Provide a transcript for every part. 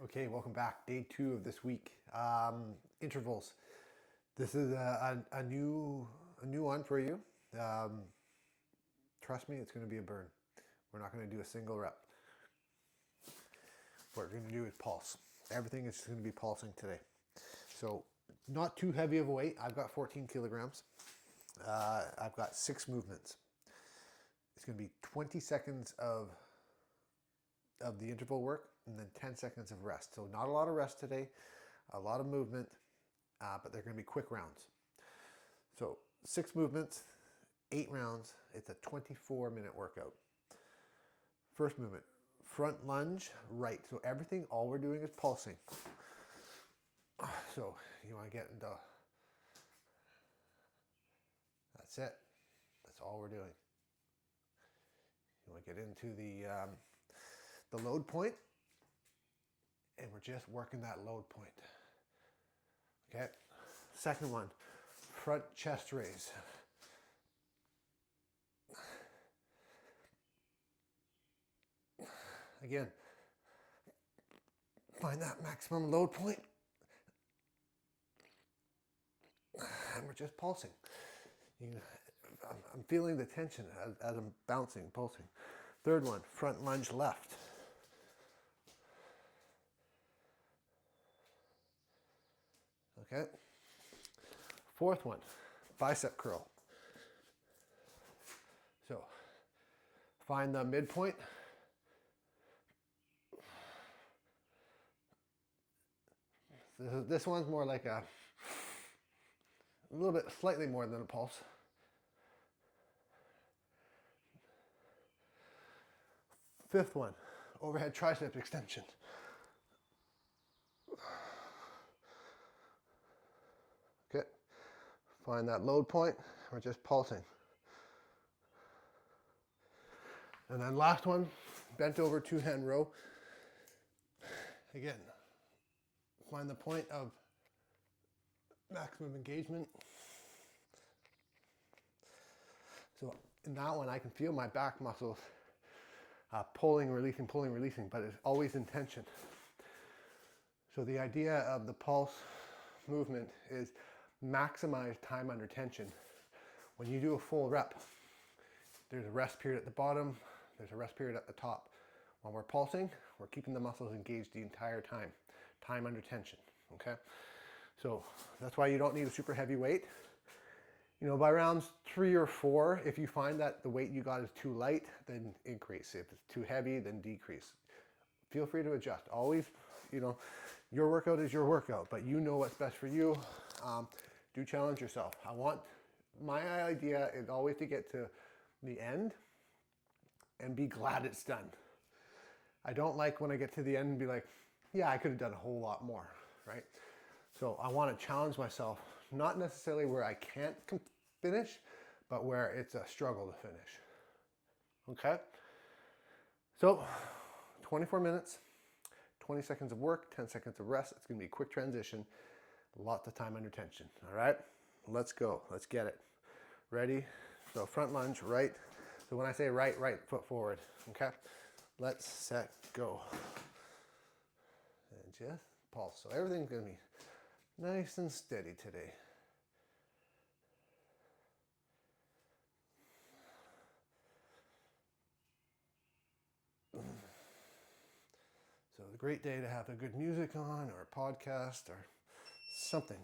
Okay, welcome back. Day 2 of this week. Intervals. This is a new one for you. Trust me, it's going to be a burn. We're not going to do a single rep. What we're going to do is pulse. Everything is just going to be pulsing today. So not too heavy of a weight. I've got 14 kilograms. I've got 6 movements. It's going to be 20 seconds of the interval work and then 10 seconds of rest. So not a lot of rest today, a lot of movement, but they're going to be quick rounds. So 6 movements, 8 rounds. It's a 24-minute workout. First movement, front lunge, right. So everything, all we're doing is pulsing. So you want to get into, that's it. That's all we're doing. You want to get into the load point, and we're just working that load point. Okay. Second one, front chest raise. Again, find that maximum load point, and we're just pulsing. I'm feeling the tension as I'm bouncing, pulsing. Third one, front lunge left. Okay. Fourth one, bicep curl. So find the midpoint. This one's more like a little bit, slightly more than a pulse. Fifth one, overhead tricep extension. Okay, find that load point, we're just pulsing. And then last one, bent over 2-hand row. Again, find the point of maximum engagement. So in that one, I can feel my back muscles pulling, releasing, but it's always in tension. So the idea of the pulse movement is maximize time under tension. When you do a full rep, there's a rest period at the bottom, there's a rest period at the top. When we're pulsing, we're keeping the muscles engaged the entire time under tension, okay? So that's why you don't need a super heavy weight. You know, by rounds 3 or 4, if you find that the weight you got is too light, then increase. If it's too heavy, then decrease. Feel free to adjust. Always, you know, your workout is your workout, but you know what's best for you. Do challenge yourself. My idea is always to get to the end and be glad it's done. I don't like when I get to the end and be like, yeah, I could have done a whole lot more, right? So I want to challenge myself, not necessarily where I can't finish, but where it's a struggle to finish. Okay? So 24 minutes, 20 seconds of work, 10 seconds of rest. It's going to be a quick transition, lots of time under tension. All right? Let's go. Let's get it. Ready? So front lunge, right. So when I say right foot forward. Okay? Let's set, go. And just pulse. So everything's going to be nice and steady today. So it's a great day to have a good music on or a podcast or something.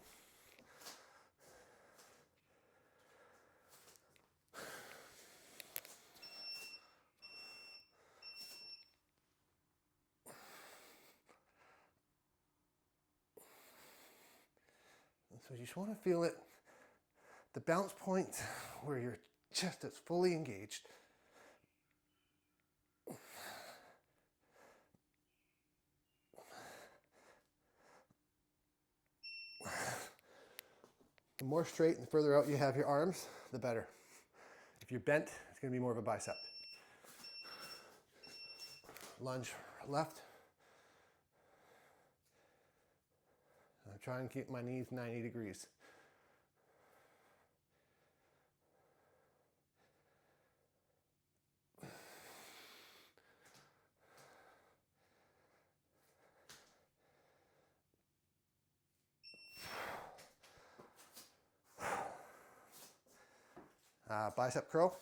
So you just want to feel it, the bounce point where your chest is fully engaged. The more straight and further out you have your arms, the better. If you're bent, it's going to be more of a bicep. Lunge left. I'm trying to keep my knees 90 degrees. bicep curl.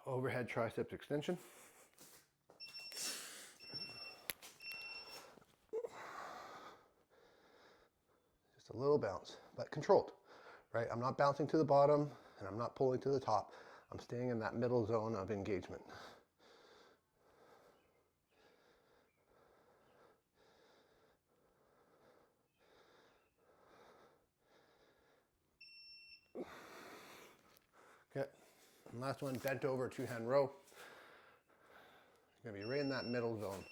Overhead triceps extension. Just a little bounce, but controlled, right? I'm not bouncing to the bottom and I'm not pulling to the top. I'm staying in that middle zone of engagement. Okay, and last one, bent over, 2-hand row. It's gonna be right in that middle zone.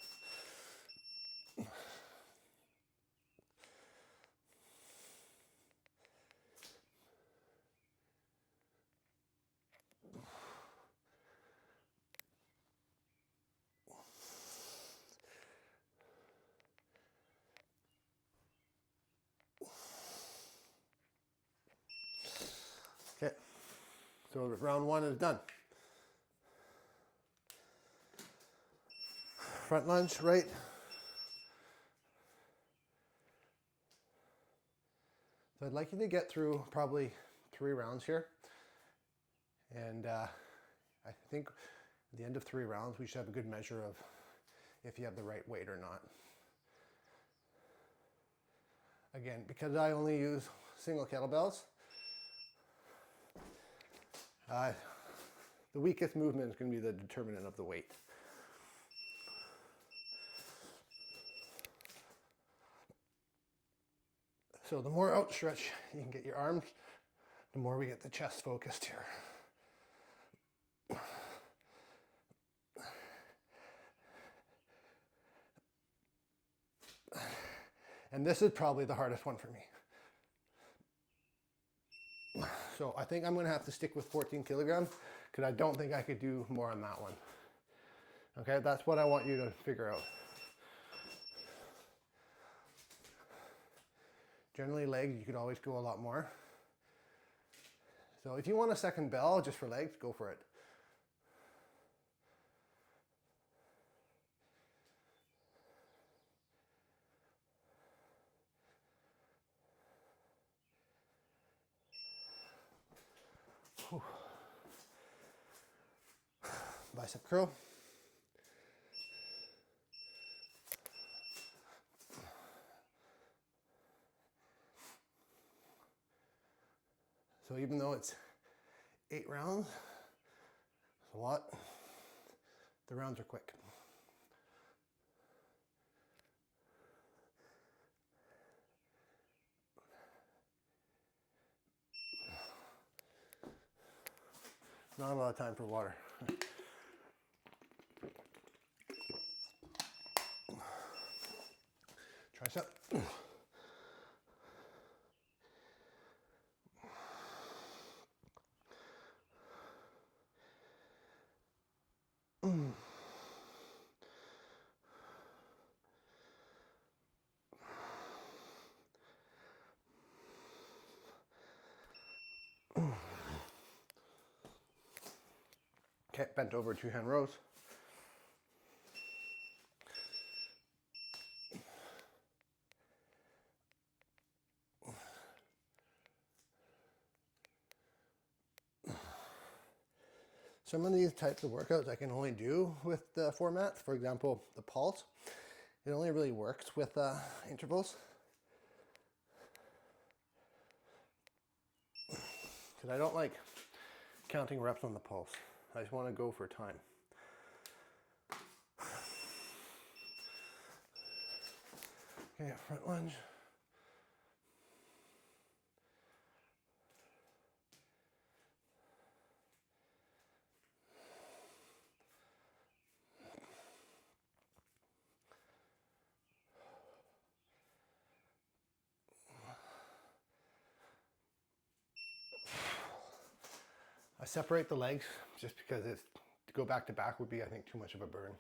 Okay, so round one is done. Front lunge, right. So I'd like you to get through probably 3 rounds here. And I think at the end of 3 rounds, we should have a good measure of if you have the right weight or not. Again, because I only use single kettlebells, the weakest movement is going to be the determinant of the weight. So the more outstretch you can get your arms, the more we get the chest focused here. And this is probably the hardest one for me. So I think I'm going to have to stick with 14 kilograms because I don't think I could do more on that one. Okay, that's what I want you to figure out. Generally legs, you could always go a lot more. So if you want a second bell just for legs, go for it. Whew. Bicep curl. So even though it's 8 rounds, it's a lot, the rounds are quick. Not a lot of time for water. Tricep. Okay, bent over, 2-hand rows. Some of these types of workouts I can only do with the format. For example, the pulse. It only really works with intervals. Because I don't like counting reps on the pulse. I just want to go for time. Okay, front lunge. I separate the legs just because it's to go back to back would be, I think, too much of a burn.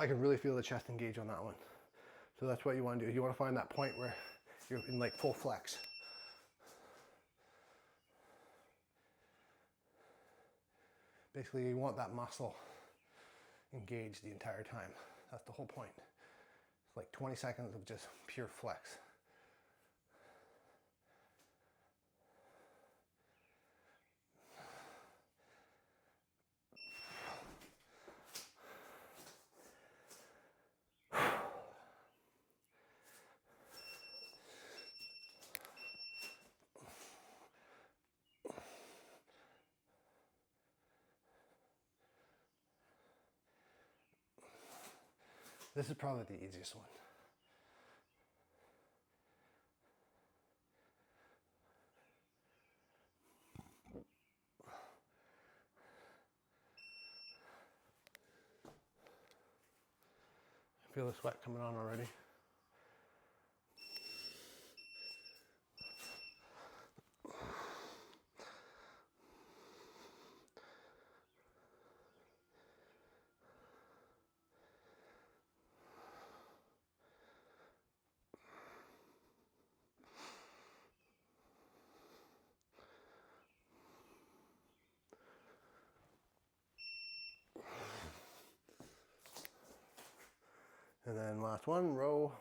I can really feel the chest engage on that one. So that's what you want to do. You want to find that point where you're in like full flex. Basically, you want that muscle engaged the entire time. That's the whole point. It's like 20 seconds of just pure flex. This is probably the easiest one. I feel the sweat coming on already. And then last one, row.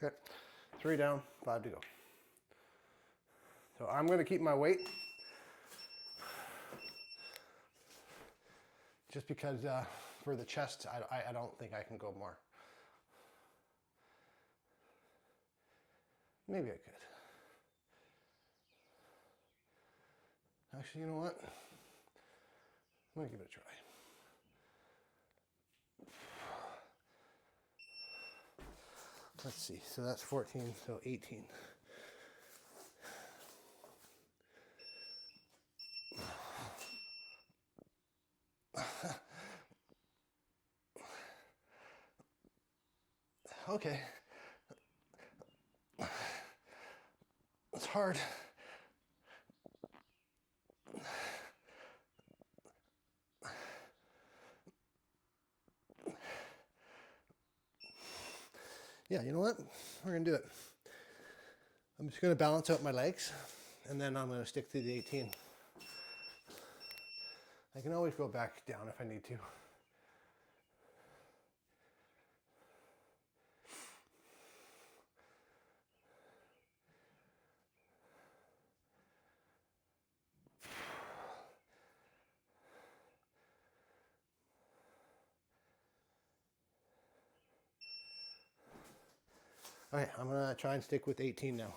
Okay, 3 down, 5 to go. So I'm going to keep my weight just because for the chest, I don't think I can go more. Maybe I could. Actually, you know what? I'm going to give it a try. Let's see, so that's 14, so 18. Okay. It's hard. Yeah, you know what? We're going to do it. I'm just going to balance out my legs, and then I'm going to stick to the 18. I can always go back down if I need to. Okay, I'm going to try and stick with 18 now.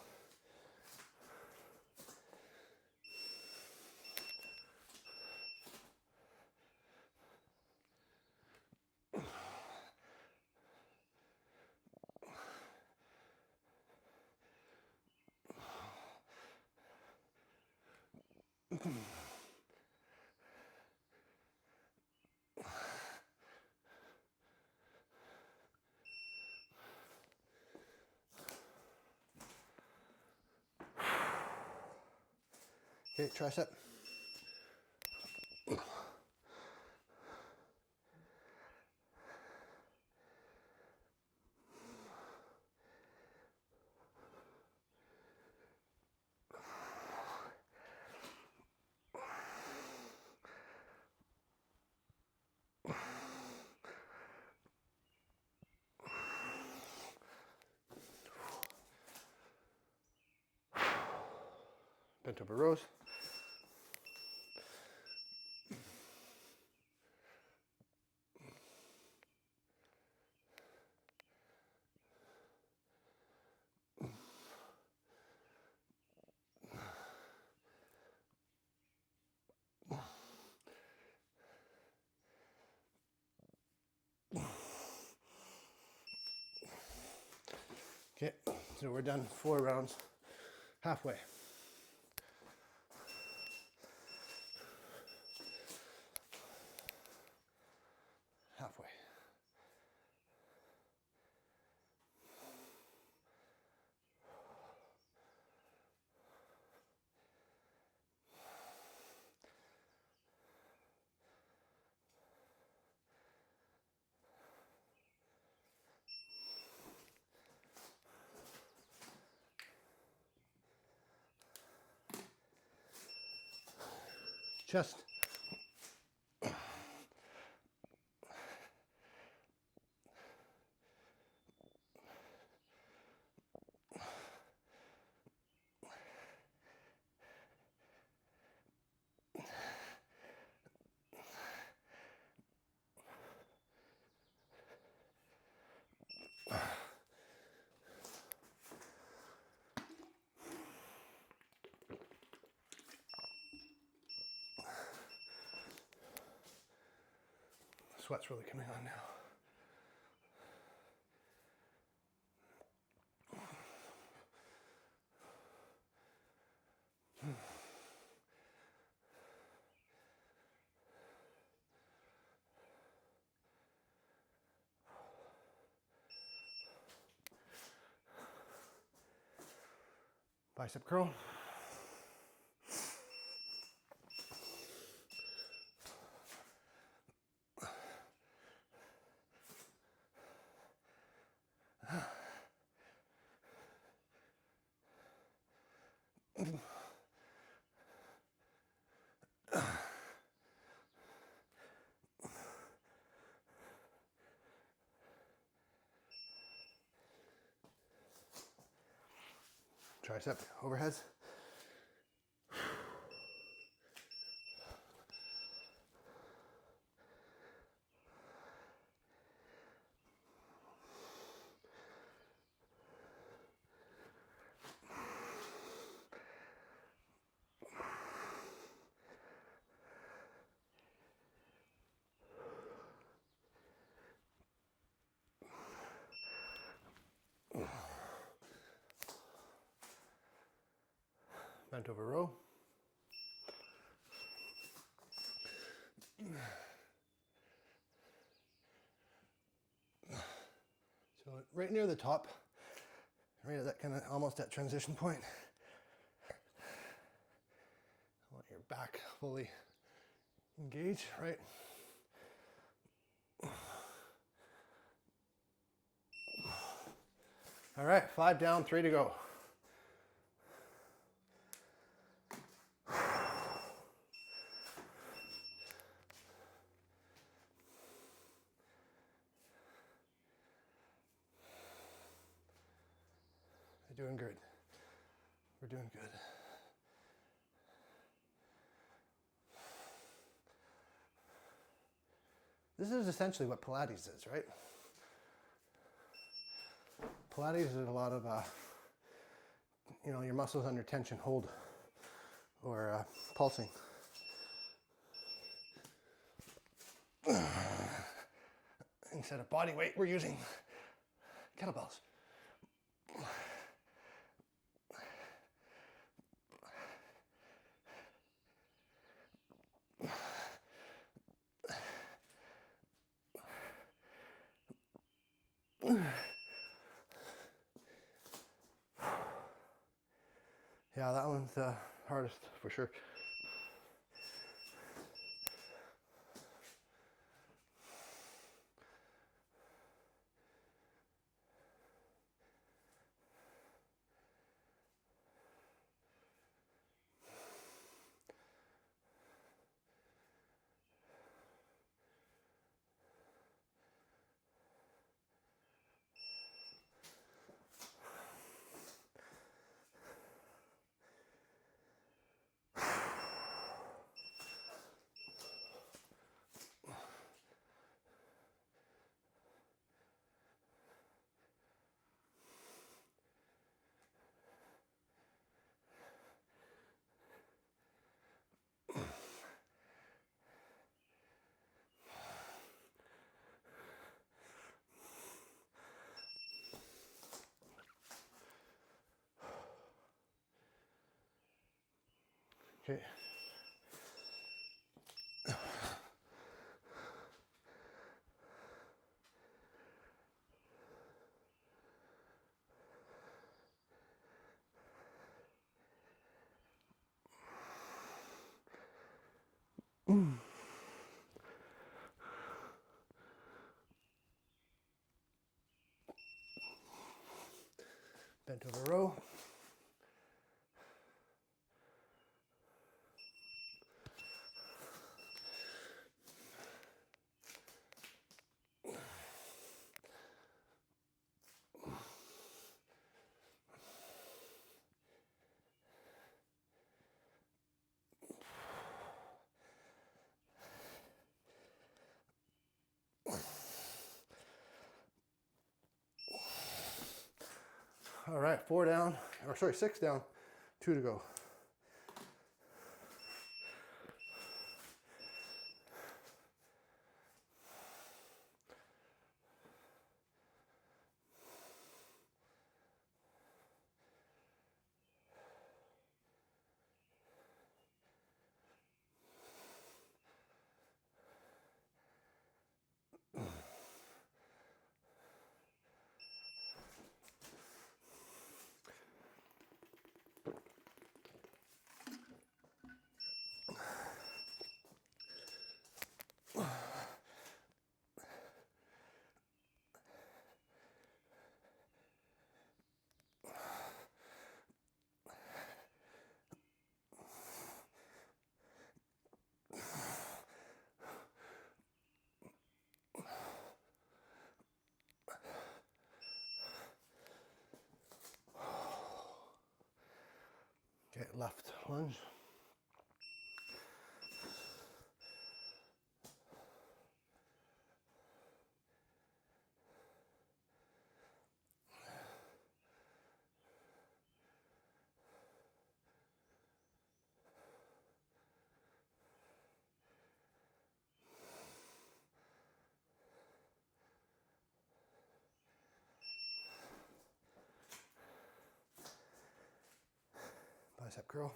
Okay, tricep. bent over rows. Okay, so we're done 4 rounds, halfway. Halfway. Chest. Sweat's really coming on now. Bicep curl. Tricep overheads. Bent over row. So right near the top, right at that kind of almost that transition point, I want your back fully engaged, right? All right, 5 down, 3 to go. You're doing good. We're doing good. This is essentially what Pilates is, right? Pilates is a lot of, your muscles under tension, hold, or pulsing. Instead of body weight, we're using kettlebells. Yeah, that one's the hardest for sure. Okay. Bent over row. All right, 4 down, or sorry, 6 down, 2 to go. Okay, left lunge. Bicep curl.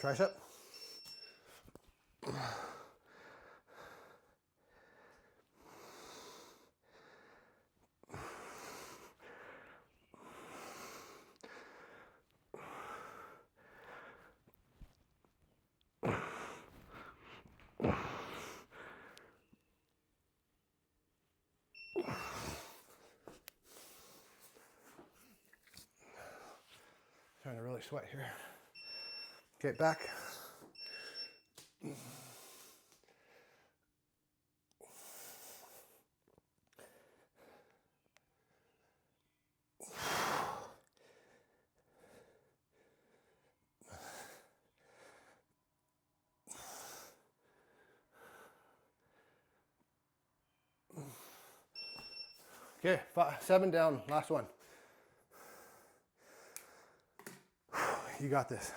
Tricep. Trying to really sweat here. Okay, back. Okay, 7 down, last one. You got this.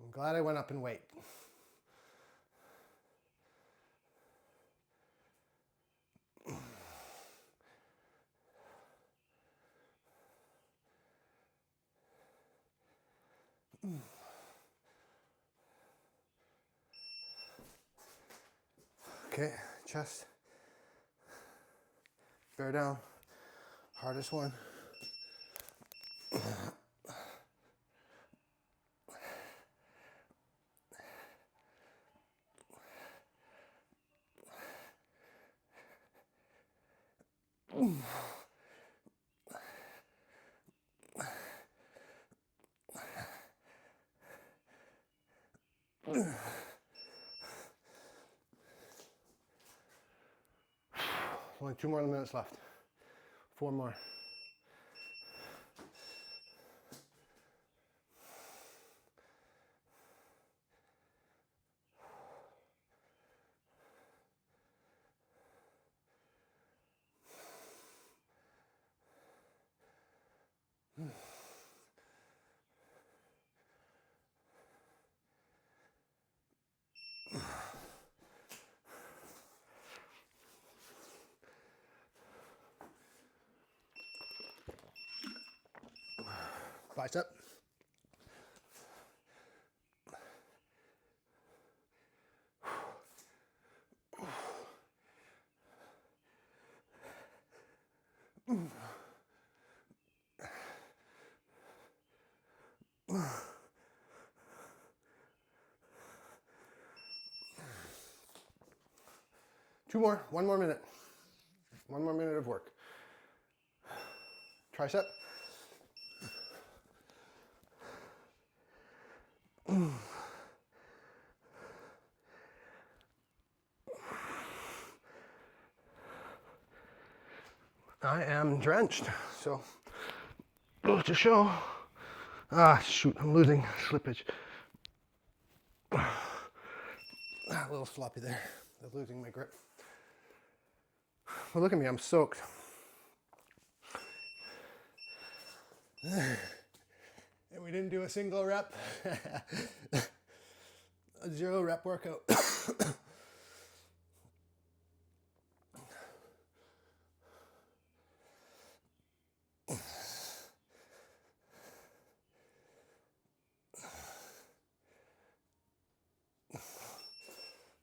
I'm glad I went up in weight. Okay, chest. Bear down. Hardest one. Only 2 more minutes left. 4 more. Bicep. Two more, 1 more minute. 1 more minute of work. Tricep. I am drenched, so to show. Ah, shoot, I'm losing slippage. A little sloppy there. I'm losing my grip. Well, look at me, I'm soaked. And we didn't do a single rep. A 0 rep workout.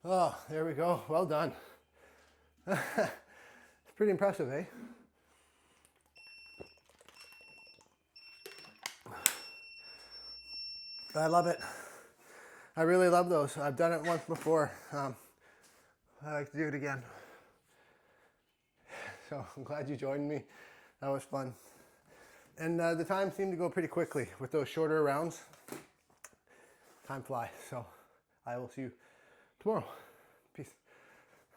Oh, there we go. Well done. It's pretty impressive, eh? I love it. I really love those. I've done it once before. I like to do it again. So I'm glad you joined me. That was fun. And the time seemed to go pretty quickly with those shorter rounds. Time flies. So I will see you tomorrow. Peace.